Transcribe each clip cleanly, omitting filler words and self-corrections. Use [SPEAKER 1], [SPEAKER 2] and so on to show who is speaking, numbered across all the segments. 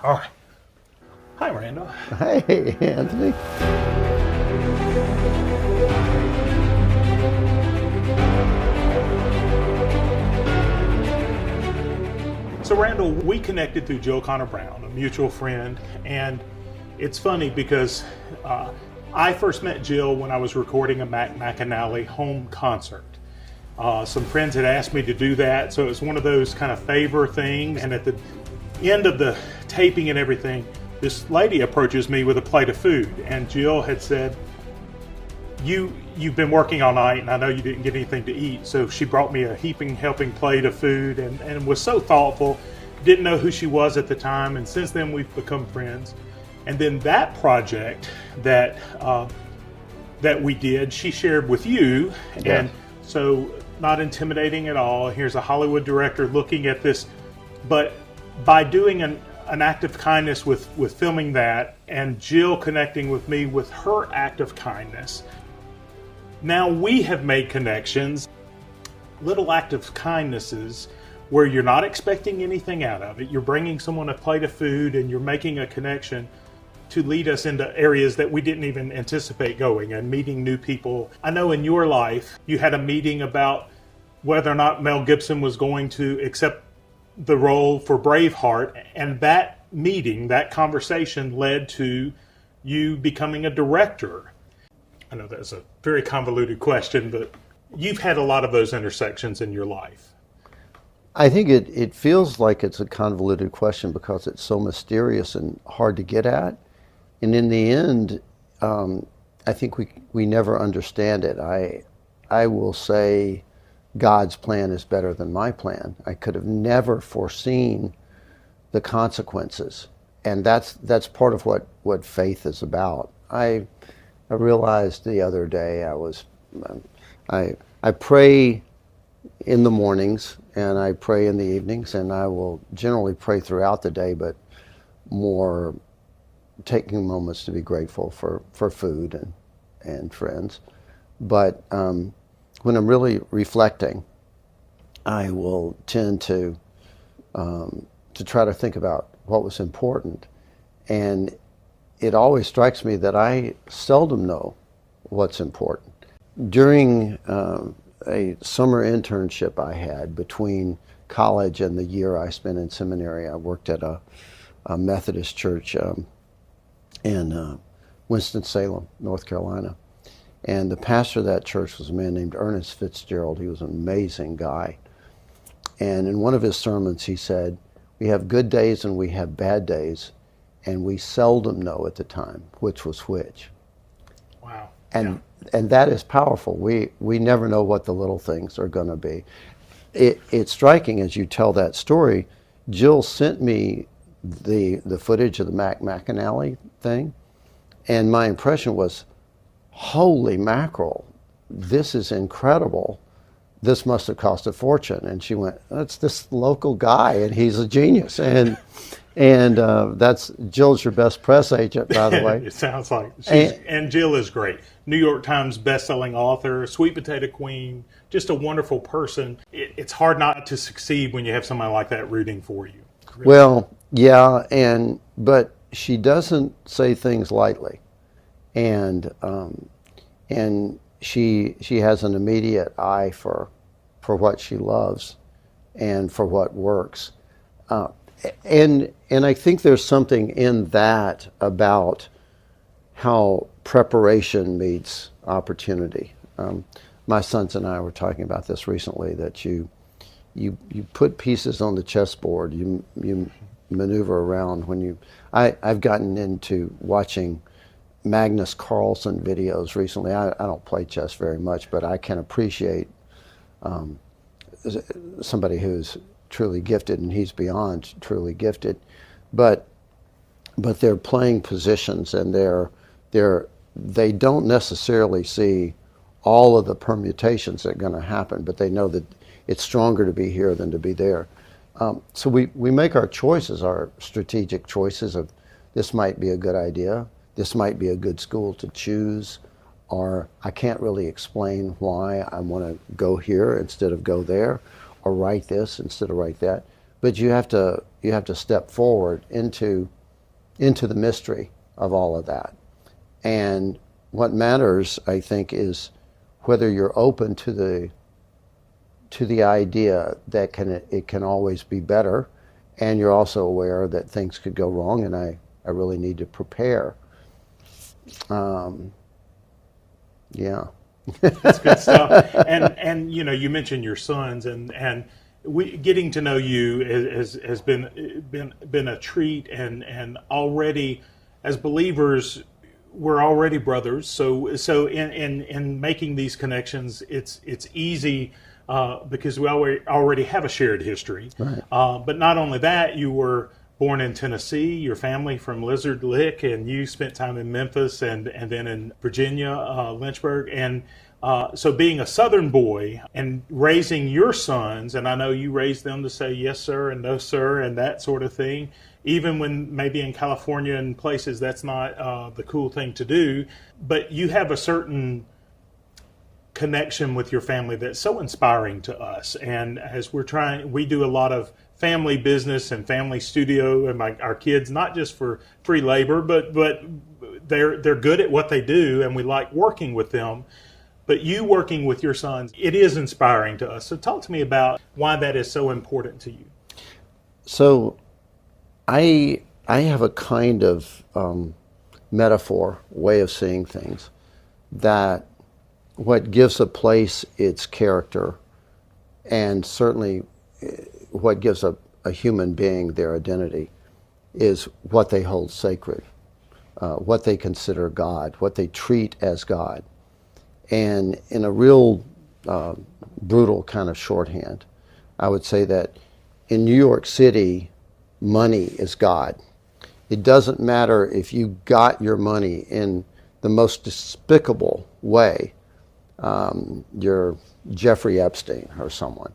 [SPEAKER 1] All right. Hi, Randall.
[SPEAKER 2] Hey, Anthony.
[SPEAKER 1] So, Randall, we connected through Jill Connor Brown, a mutual friend, and it's funny because I first met Jill when I was recording a Mac McAnally home concert. Some friends had asked me to do that, so it was one of those kind of favor things. And at the end of the taping and everything, this lady approaches me with a plate of food, and Jill had said, You've been working all night, and I know you didn't get anything to eat. So she brought me a helping plate of food, and was so thoughtful. Didn't know who she was at the time, and since then we've become friends. And then that project that we did, she shared with you,
[SPEAKER 2] Yeah.
[SPEAKER 1] and so not intimidating at all. Here's a Hollywood director looking at this, but by doing an act of kindness with filming that, and Jill connecting with me with her act of kindness, now we have made connections, little act of kindnesses where you're not expecting anything out of it. You're bringing someone a plate of food and you're making a connection to lead us into areas that we didn't even anticipate going, and meeting new people. I know in your life you had a meeting about whether or not Mel Gibson was going to accept the role for Braveheart, and that meeting, that conversation led to you becoming a director. I know that's a very convoluted question, but you've had a lot of those intersections in your life.
[SPEAKER 2] I think it feels like it's a convoluted question because it's so mysterious and hard to get at. And in the end, I think we never understand it. I will say God's plan is better than my plan. I could have never foreseen the consequences. And that's part of what faith is about. I realized the other day I pray in the mornings and I pray in the evenings, and I will generally pray throughout the day, but more taking moments to be grateful for food and friends. But when I'm really reflecting, I will tend to try to think about what was important. And it always strikes me that I seldom know what's important. During a summer internship I had between college and the year I spent in seminary, I worked at a Methodist church in Winston-Salem, North Carolina. And the pastor of that church was a man named Ernest Fitzgerald. He was an amazing guy. And in one of his sermons, he said, "We have good days and we have bad days, and we seldom know at the time which was which."
[SPEAKER 1] Wow.
[SPEAKER 2] And that is powerful. We never know what the little things are going to be. It's striking as you tell that story. Jill sent me the footage of the Mac McAnally thing, and my impression was, holy mackerel, this is incredible. This must have cost a fortune. And she went, "That's this local guy, and he's a genius." And that's Jill's your best press agent, by the way.
[SPEAKER 1] It sounds like and Jill is great. New York Times best-selling author, sweet potato queen, just a wonderful person. It's hard not to succeed when you have somebody like that rooting for you. Really.
[SPEAKER 2] Well, yeah, but she doesn't say things lightly, and she has an immediate eye for what she loves and for what works. And I think there's something in that about how preparation meets opportunity. My sons and I were talking about this recently, that you put pieces on the chessboard, you maneuver around when I've gotten into watching Magnus Carlsen videos recently. I don't play chess very much, but I can appreciate somebody who's truly gifted, and he's beyond truly gifted. But they're playing positions, and they don't necessarily see all of the permutations that are going to happen, but they know that it's stronger to be here than to be there. So we make our choices, our strategic choices of, this might be a good idea, this might be a good school to choose, or I can't really explain why I want to go here instead of go there, or write this instead of write that. but you have to step forward into the mystery of all of that. And what matters, I think, is whether you're open to the idea that it can always be better, and you're also aware that things could go wrong, and I really need to prepare. Yeah.
[SPEAKER 1] That's good stuff. And you mentioned your sons, and getting to know you has been a treat, and already as believers we're already brothers. So in making these connections, it's easy because we already have a shared history.
[SPEAKER 2] Right.
[SPEAKER 1] But not only that, you were born in Tennessee, your family from Lizard Lick, and you spent time in Memphis and then in Virginia, Lynchburg. And so being a Southern boy and raising your sons, and I know you raised them to say yes, sir, and no, sir, and that sort of thing, even when maybe in California and places that's not the cool thing to do, but you have a certain connection with your family that's so inspiring to us. And as we do a lot of family business and family studio, and our kids, not just for free labor, but they're good at what they do, and we like working with them. But you working with your sons, it is inspiring to us. So talk to me about why that is so important to you.
[SPEAKER 2] So I have a kind of metaphor, way of seeing things, that what gives a place its character, and certainly what gives a human being their identity, is what they hold sacred, what they consider God, what they treat as God. And in a real brutal kind of shorthand, I would say that in New York City, money is God. It doesn't matter if you got your money in the most despicable way. You're Jeffrey Epstein or someone,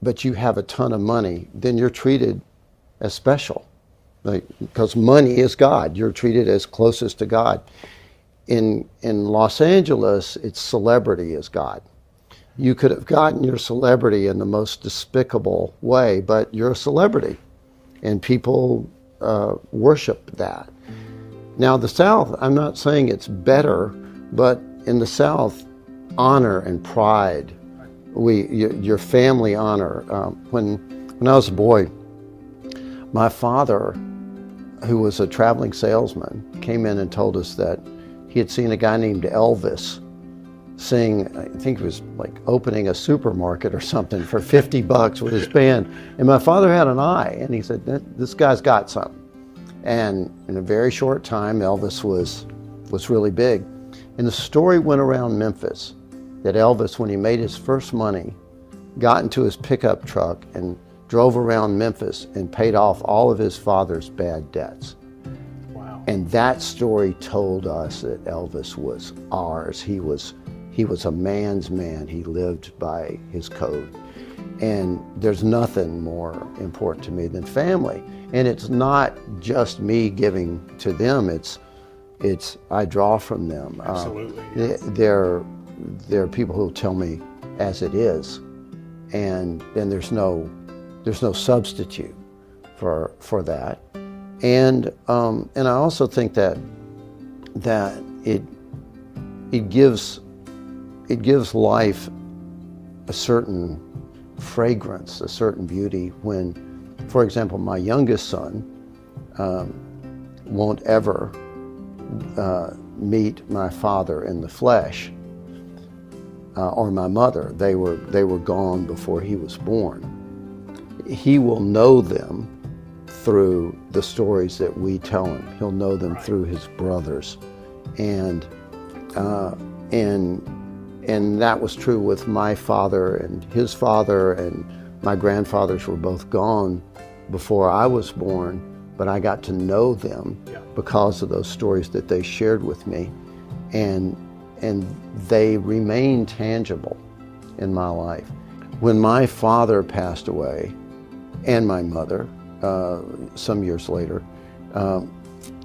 [SPEAKER 2] but you have a ton of money, then you're treated as special, because money is God. You're treated as closest to God. In Los Angeles, it's celebrity is God. You could have gotten your celebrity in the most despicable way, but you're a celebrity, and people worship that. Now, the South, I'm not saying it's better, but in the South, honor and pride, your family honor. When I was a boy, my father, who was a traveling salesman, came in and told us that he had seen a guy named Elvis sing, I think he was like opening a supermarket or something, for $50 with his band. And my father had an eye, and he said, this guy's got something. And in a very short time, Elvis was really big. And the story went around Memphis that Elvis, when he made his first money, got into his pickup truck and drove around Memphis and paid off all of his father's bad debts. Wow. And that story told us that Elvis was ours. He was a man's man. He lived by his code. And there's nothing more important to me than family. And it's not just me giving to them, it's I draw from them.
[SPEAKER 1] Absolutely.
[SPEAKER 2] There are people who tell me as it is, and then there's no substitute for that. And I also think that it gives life a certain fragrance, a certain beauty when, for example, my youngest son won't ever meet my father in the flesh, or my mother. They were gone before he was born. He will know them through the stories that we tell him. He'll know them through his brothers, and that was true with my father and his father, and my grandfathers were both gone before I was born, but I got to know them because of those stories that they shared with me, and they remain tangible in my life. When my father passed away, and my mother, some years later,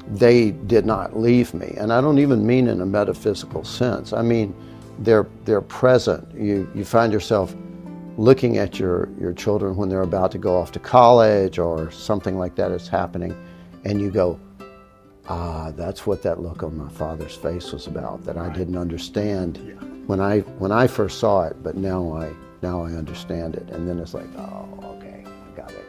[SPEAKER 2] they did not leave me. And I don't even mean in a metaphysical sense. I mean, they're present. You find yourself looking at your children when they're about to go off to college or something like that is happening, and you go, that's what that look on my father's face was about, that I didn't understand when I first saw it, but now I understand it. And then it's like, oh, okay, I got it.